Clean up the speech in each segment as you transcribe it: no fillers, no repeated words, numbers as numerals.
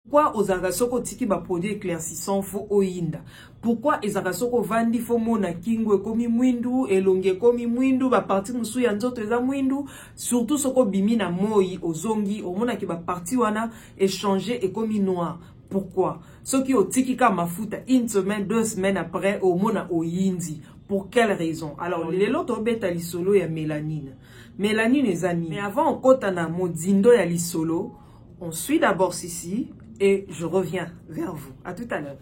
Pourquoi aux agasoko tiki ba produit éclaircissant fo oinda? Pourquoi les agasoko vandi fo mona kingo komi mwindu, elonge komi mwindu, ba parti musu ya nzoto eza mwindu, surtout soko bimi na moi ozongi, o mona ki ba parti wana échanger et komi noir. Pourquoi? Ce qui au tiki ka mafuta une semaine, 2 semaines après, au mona o yindi. Pour quelle raison? Alors, les loto beta lisolo ya mélanine. Mélanine est ani. Mais avant, on kotana modindo ya lisolo, on suit d'abord ceci. Et je reviens vers vous. À tout à l'heure.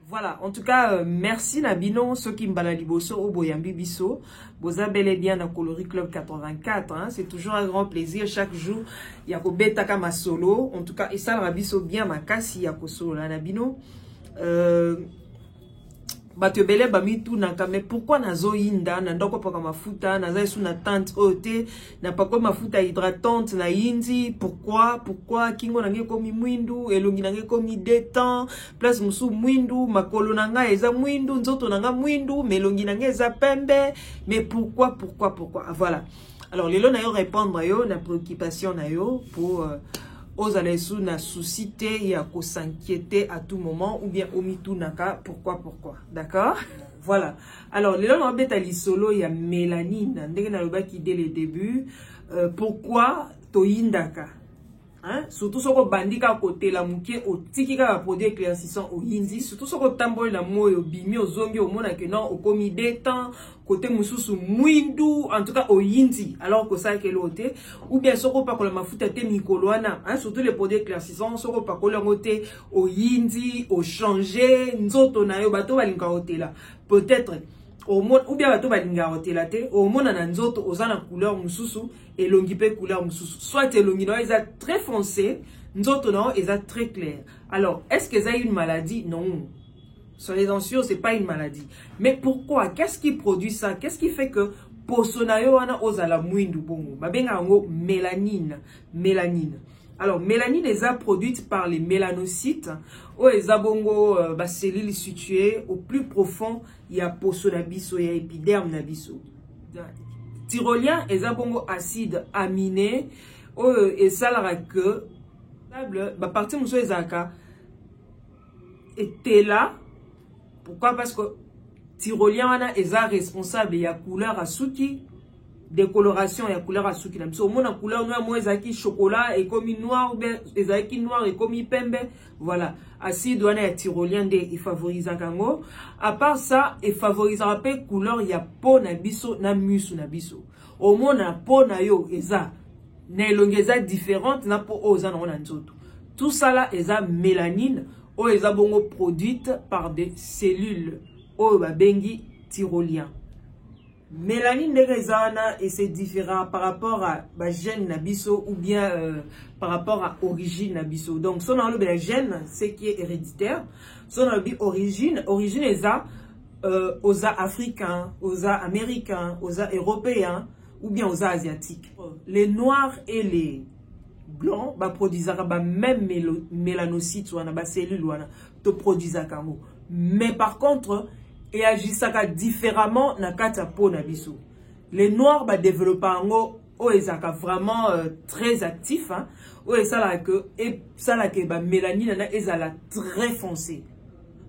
Voilà, en tout cas, merci Nabino, ceux qui m'balent liboso au boyambi biso. Boza bel et bien dans Coloris Club 84. Hein. C'est toujours un grand plaisir. Chaque jour, il y a beta kama solo. En tout cas, et ça, Rabiso bien ma kasi, il y a solo là, Nabino. Batebele bami tout naka, mais pourquoi nazo inda na ndoko paka mafuta naza sous na tante ote na pako mafuta hydratante na indi? Pourquoi kingo nange komi mwindu, elongi nange komi détend, place musu mwindu, makolo nanga eza mwindu, nzoto nanga mwindu, melongi nange eza pembe? Mais pourquoi? Voilà. Alors lelo na yo répondre yo na préoccupation na yo pour aux alaisu na suscité et à s'inquiéter à tout moment ou bien omitu naka pourquoi d'accord. Voilà, alors les gens bêta lisolo il y a mélanine ndenge na loba qui dès le début pourquoi toyindaka hein, surtout soko bandika côté la mukie o tikika ba produit éclaircissant au hindi, surtout soko tamboli la moyo bimi o zongi o mona que non au komi détend côté mususu mwindu en tout cas au hindi, alors que ça que l'autre ou bien soko pa ko la mafuta te mikoloana hein, surtout les produits éclaircissants soko pa ko la ngote au hindi au changer nzoto na yo bato balinga hotela peut-être au monde ou bien bato balinga hotela te au monde na nzoto ozana couleur mususu et longi pe couleur mususu, soit elongi no est très foncé, nzoto no est très clair. Alors est-ce que ça a une maladie? Non, soyez-en sûrs, c'est pas une maladie. Mais pourquoi? Qu'est-ce qui produit ça? Qu'est-ce qui fait que posonayo wana ozala mwindu bongo babenga ngo mélanine? Alors mélanine est produite par les mélanocytes ou les bongo cellules situées au plus profond, il y a posonabiso, il y a épiderme nabiso. Tyrolien est bongo acide aminé et ça la que ba partie muso ezaka était là. Pourquoi? Parce que tyrolien wana est responsable ya couleur asuki, décoloration ya couleur asuki na biso mona couleur noire mo ezaki chocolat et comme noir ou bien ezaki noir et comme pembe. Voilà, acide wana ya tyrolien de il favorise kango. À part ça, il favorisera pas couleur ya peau na biso na musu na biso. Au mona peau na yo eza na elongeza différente na peau oza na nzoto. Tout ça là eza mélanine o eza bongo produite par des cellules o ba bengi tyrolien. Mélanine de rezana et c'est différent par rapport à gène nabiso ou bien par rapport à origine nabiso. Donc son dans le gène c'est qui est héréditaire. Son dans le origine est aux africains, aux américains, aux européens ou bien aux asiatiques. Les noirs et les blancs produisent même mélanocytes ou na cellules ou to produisent kamo. Mais par contre et agissaka différemment na kata po na biso. Les noirs développent ngo o ezaka vraiment très actif hein, o esala que mélanine na ezala très foncé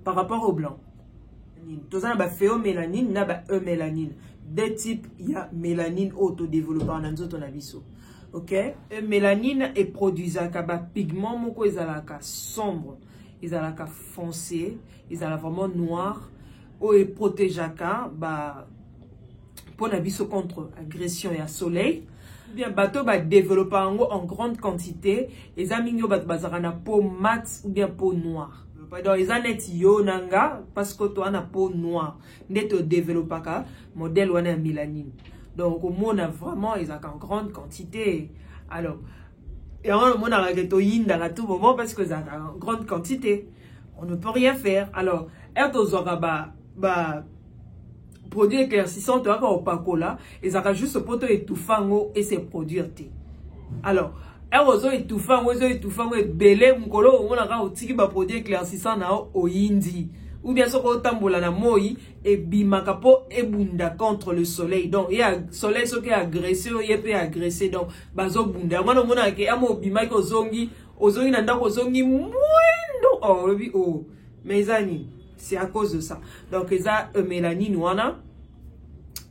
par rapport au blanc. Tozana phéomélanine na eumélanine. Deux types, il y a mélanine autodéveloppant na nzoto na biso. OK? Mélanine est produisaka pigment moko ezalaka sombre, ezalaka foncé, ezalaka vraiment noir. Et protégeaka pour la biso contre agression et à soleil. Bien bateau développer en grande quantité et zamingo bazarana peau mat ou bien peau noire. Dans les années yo nanga parce que toi na peau noire neto développaka modèle wana mélanine. Donc au monde vraiment ils ont en grande quantité. Alors et on monde a to yinda à tout moment parce que ça en grande quantité. On ne peut rien faire. Alors produit éclaircissant tu vas au pacola et ça va juste poto étouffango et c'est produire té. Alors erozo étouffango et belé mukolo on a ka otiki ba produit éclaircissant na o yindi. ou bien soko tambola na moi et bimaka po e bunda contre le soleil. Donc il y a soleil soki agressé il peut agresser donc bazo bunda ngwana mona ke amo bimaki ozongi na ndako ozongi mwendo oh mes amis c'est à cause de ça. Donc eza mélanine wana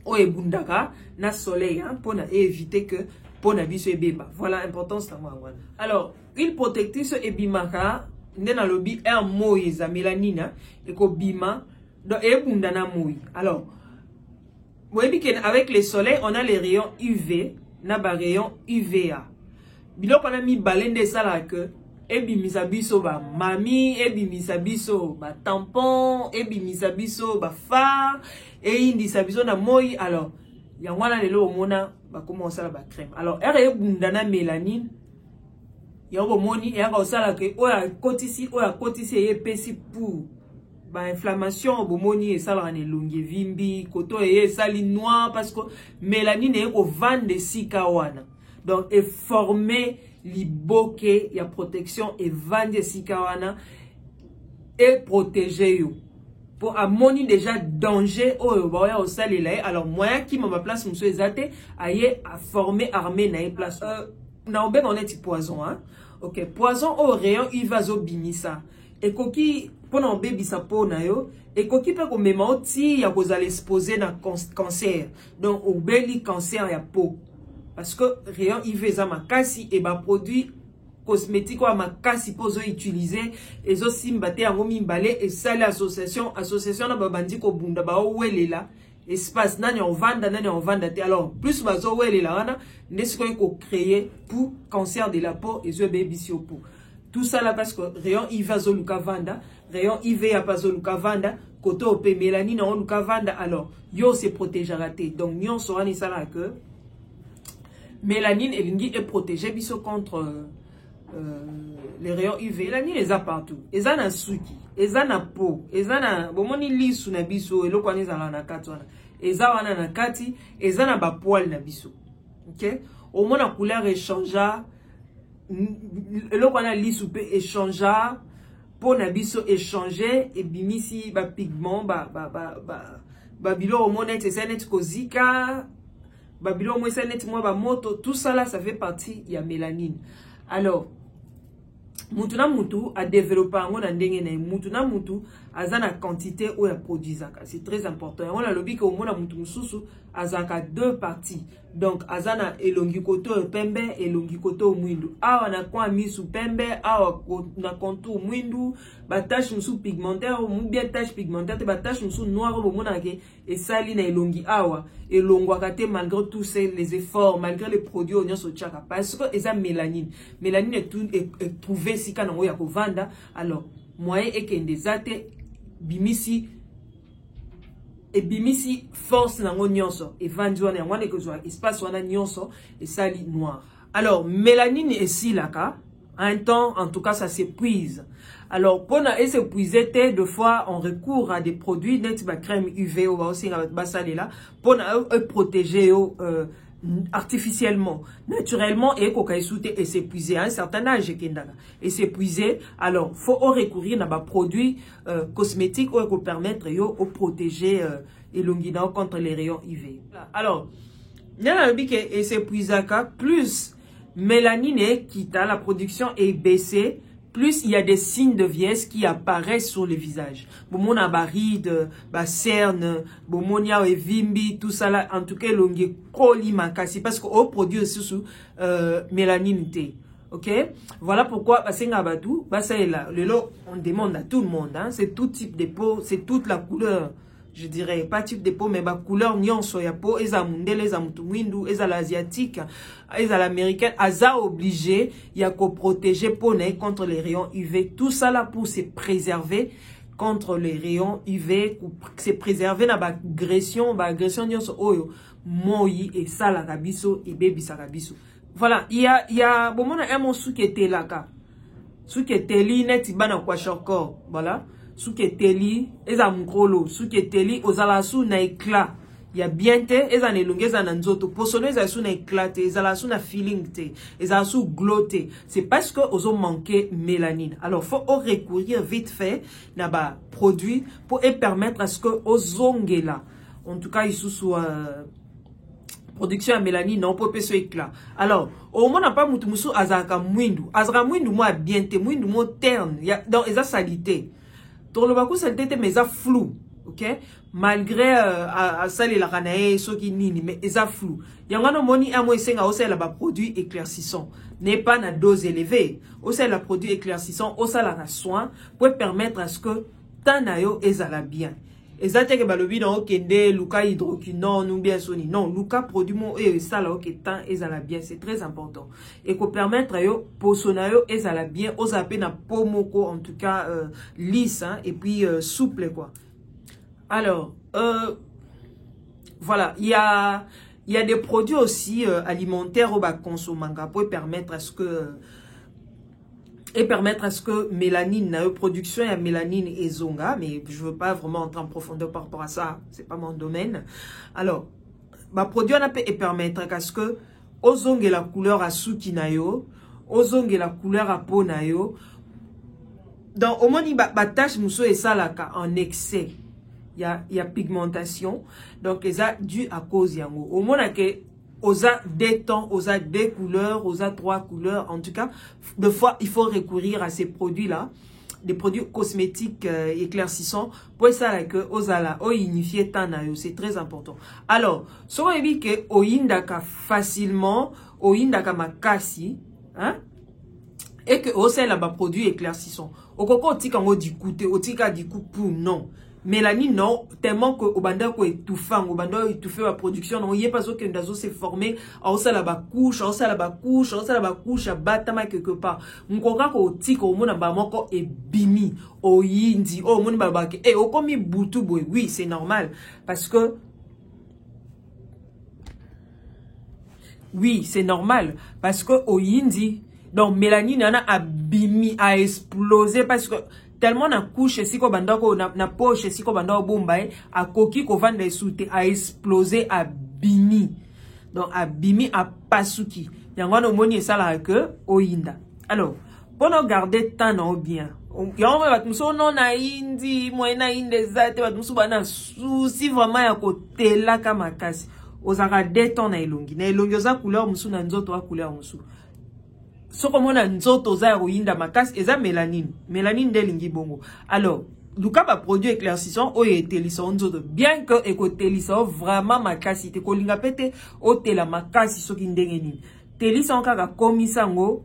o e bundaka na soleil hein pour éviter que pour na biso ebeba. Voilà l'importance na wana. Alors une protectrice e bimaka ndena lobi un moïse à mélanine et ko bima donc e bunda na moi. Alors avec le soleil on a les rayons UV na ba rayons UVA. Biloko na mi balende sala que ebimisa biso ba mami, ebimisa biso ba tampon, ebimisa biso ba phare, et indisa biso na moi. Alors yangwana lelo omona ba commencer la ba crème. Alors ere bunda na mélanine yango moni yanga osala ke oya kotisi ye pesi pour ba inflammation bomoni esala na longue vimbi koto e sali noir parce que mélanine e ko vendre sika wana. Donc et former liboke ya protection et vendre sika wana et protéger yo pour amoni déjà danger oh ba o sali là. Alors moyen qui ma place monsieur ezate aye a former armée na place na obe on est poison hein. OK, poison au rayon il va zo binisa et koki pona bébé sa pona yo et koki pe ko mema oti ya ko zala exposer na cancer. Donc au beli cancer ya peau parce que rayon IV za makasi et ba produit cosmétique ou makasi pozo utiliser et zo simbate yango mimbale et sale association na babandi ko bunda ba welela espace nani on vanda te. Alors plus bazo welela wana ndesiko ko créer pour cancer de la peau et zo baby sur peau. Tout ça là parce que rayon IV zo luka vanda, rayon IV ya pas zo luka vanda, koto op mélanine on luka vanda. Alors yo se protéger raté. Donc nyon sera ni sala que mélanine est protégée biso contre les rayons UV. Mélanine les a partout. Les a na suki, les a na peau, les a na bomoni lisu na biso eloko wana ezala na kati wana. Eza wana na kati, eza na ba poil na biso. OK? Au moins la couleur échangea, eloko wana lisu pe échangea, peau na biso échanger et bimisi ba pigment ba bilo au moins net c'est net kozika. Babylon moi ça net moi ba moto tout ça là ça fait partie ya mélanine. Alors mutu na mutu a développé ngo na ndenge na mutu na mutu azana quantité ou ya produisaka. C'est très important. On a lobby que au mona mutu mususu azaka deux parties. Donc azana elongi koto pembe elongi koto mwindu. Awa na kwa misu pembe awa na contour mwindu ba tache musu pigmentaire ou bien tache pigmentaire te ba tache musu noir au mona ke et sali na elongi awa elongwa kate malgré tous ces les efforts malgré les produits on so chaka parce que eza mélanine. Mélanine est trouvé si kana ya ko vanda. Alors moyen ekende zate bimisi et bimisi force nango nyonso et vandi wana ngwane ko zo espace wana nyonso et sali noir. Alors mélanine et si laka un temps en tout cas ça s'épuise. Alors pour s'épuiser deux fois on recourt à des produits net ba crème UV ou aussi ba sali là pour protéger artificiellement, naturellement et koka esouté et s'épuiser à un certain âge et s'épuiser. Alors faut recourir à des produits cosmétiques pour permettre de protéger et l'ongina contre les rayons UV. Alors il y a un bique et s'épuiser plus mélanine quitte la production est baissée, plus il y a des signes de vieillesse qui apparaissent sur le visage. Bon, a baride, ba cerne, bon, monia et vimbi, tout ça là, en tout cas, l'ongue koli makasi, parce qu'on produit aussi sous mélanine T. OK? Voilà pourquoi, c'est ngabadou, ça est là. Le lot, on demande à tout le monde, hein. C'est tout type de peau, c'est toute la couleur. Je dirais pas type de peau mais ba couleur nyonso ya peau eza mundele eza mutumwindu eza l'asiatique eza l'américaine aza obligé ya ko protéger peau contre les rayons UV. Tout ça là pour se préserver contre les rayons UV, se préserver na ba agression nyonso oyo moyi et sala kabiso et baby sakabiso. Voilà, il y a bon mona un mot sou qui était là ka. Sou qui était li net bana kwa shoko, voilà. Souke teli eza mkolo souke teli ozala sou na éclat ya bien te eza na elongi eza na nzoto posono eza su na éclat te ezala su na feeling te ezala su glow te c'est parce que ozo manquer mélanine. Alors faut recourir vite fait na ba produit pour permettre à ce que ozongela en tout cas il soit production à mélanine non peut se éclat. Alors au moins n'a pas mutu musu azaka mwindu moi bien te mwindu mo terne ya donc eza salité to le baku salité te mais eza flou. OK, malgré à sali la kanae so ki nini mais eza flou yangano moni amo esenga osa la ba produit éclaircissant n'est pas na dose élevée osa la produit éclaircissant osa la soin pour permettre à ce que tanayo ezala bien ezate ke balobi na okende luka hydroquinone ou bien soni non luka produit mo et ça là OK tant ezala bien c'est très important et ko permettre yo posonayo ezala bien osape na pomoko en tout cas lisse hein, et puis souple quoi. Alors, voilà, il y a des produits aussi alimentaires au bas consommanga pour permettre à ce que mélanine, la production et mélanine et zonga, mais je veux pas vraiment entrer en profondeur par rapport à ça, c'est pas mon domaine. Alors, bah produit on peut permettre à ce que ozonge la couleur à suki nayo, ozonge la couleur à peau nayo. Donc au moins ba tache muso et ça là en excès. Il y a pigmentation donc ça dû à cause yango au moins que osa des tons osa des couleurs osa 3 couleurs en tout cas des fois il faut recourir à ces produits là des produits cosmétiques éclaircissants pour ça là que osa la o unifier tanayo c'est très important. Alors so ebi que oyindaka facilement oyindaka makasi hein et que osa la ba produit éclaircissant okoko otika ngo dikute otika dikupu non mélanine non tellement que au banda ko étouffant au banda étouffer la production non y est pas que ndazo s'est formé au ça la ba couche au ça la ba couche au ça la ba couche à batama quelque part nkoka ko tika au mona ba moko e bimi o yindi o mona ba ke e o komi butu boy oui c'est normal parce que oui c'est normal parce que au yindi donc mélanine ana abimi a explosé parce que tellement na couche si ko bandako na poche si ko bandako bombaye a koki ko vendre soute a explosé a bimi donc a bimi a pasuki yango no moni ça là que oyinda. Alors pour nous garder temps non bien yango va muso non na indi moyena inde zate va muso bana souci vraiment ya ko tela kama kasi ozaka déton na elongi oza couleur muso na nzoto wa couleur muso so comme on a nzoto za roinda makasi eza mélanine delingi bongo. Alors luka ba produit éclaircissant o etelisa nzoto bien que ekotelisa vraiment makasi te kolinga pete o tela makasi soki ndenge nini telisa kaka komisango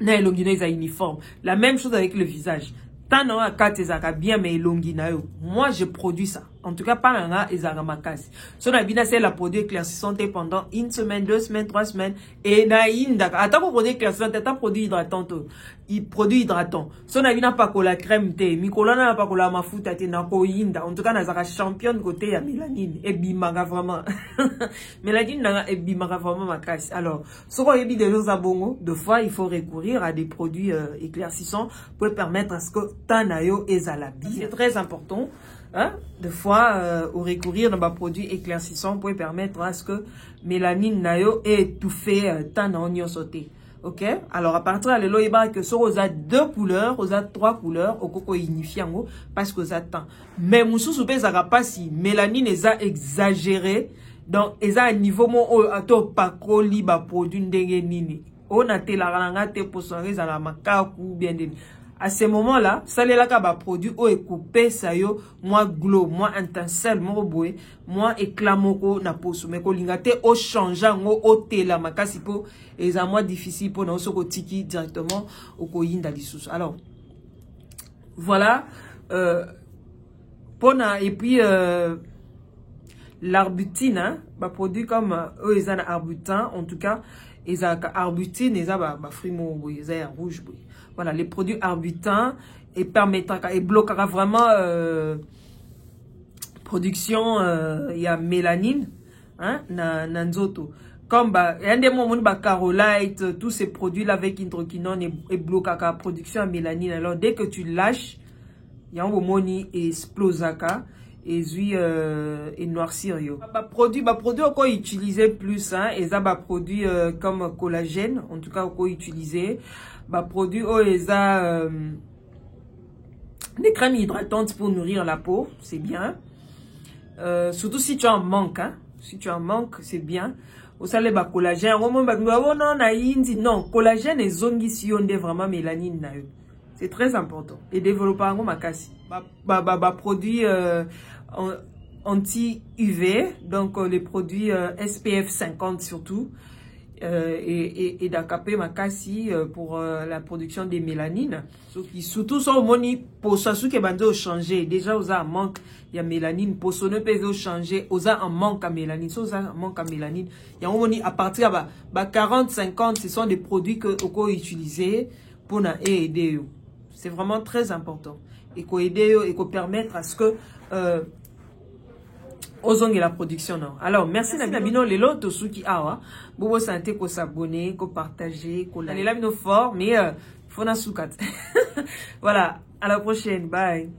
na elongi na eza uniforme. La même chose avec le visage tant non a katezaka bien mais elongi na yo moi je produis ça en tout cas pas nanga ezaka makasi so na bina c'est la produit éclaircissant pendant 1 semaine 2 semaines 3 semaines et na indaka atako produit éclaircissant ta produit hydratant il produit hydratant so na bina pas ko la crème te mikolana pas ko la mafuta te na ko inda en tout cas na zaka championne côté ya mélanine et bimanga vraiment mélanine na et bimanga vraiment makasi. Alors so ko yebi de choses à bongo de fois il faut recourir à des produits éclaircissants pour permettre à ce que tanayo ezala bien. C'est très important hein, de fois au recourir dans un produit éclaircissant pour permettre à ce que mélanine nayo est étouffée tant en sauté. OK? Alors à partir de là il va que sur aux 2 couleurs, aux 3 couleurs au coco unifiango parce que ça temps. Mais musu soupe ça pas si mélanine est exagéré donc est à niveau mon ato pas coli ba produit ndenge nini. On a té la ranga té pour soirée à la makaku bien de à ce moment-là, ça les là ka ba produit o coupé ça yo moi glow, moi intensel, moi boé, moi éclat moko na poso mais ko lingate o changeant o tela makasi po et ça moi difficile pour na so ko tiki directement au ko yinda lisusu. Alors voilà pona et puis l'arbutine hein, ba produit comme eux ils ont arbutin en tout cas ils ont arbutine ils ont ba fruit mo ils ont rouge boy. Voilà, les produits arbutins et permettra et bloquera vraiment production il y a mélanine hein na nzoto comme bah un des moments bah Carolite tous ces produits là avec hydroquinone et bloquera production à mélanine. Alors dès que tu lâches il y a un moment explosaka et noircir yo. Produit qu'on utiliser plus hein, et ça produit comme collagène en tout cas qu'on utiliser produit des crèmes hydratantes pour nourrir la peau, c'est bien. Surtout si tu en manques hein. Si tu en manques, c'est bien. Au salé collagène, non, collagène et zongi si on est vraiment mélanine na yo. C'est très important. Et développer un makasi. Produit anti-UV, donc les produits SPF 50 surtout, et d'accaper makasi pour la production des mélanines. Surtout sur moni pour ça qui est changer. Déjà aux a un manque il y a mélanine pour son peut changer aux a un manque à mélanine. So un manque à mélanine. Il y a moni à partir de 40 50 ce sont des produits que on utiliser pour aider. C'est vraiment très important. Et qu'on aider et qu'on permettre à ce que osons la production non. Alors merci Nabino les lots ceux qui awa bobo santé qu'on s'abonner, qu'on partager, qu'on aller là fort mais faut na soukat. Voilà, à la prochaine, bye.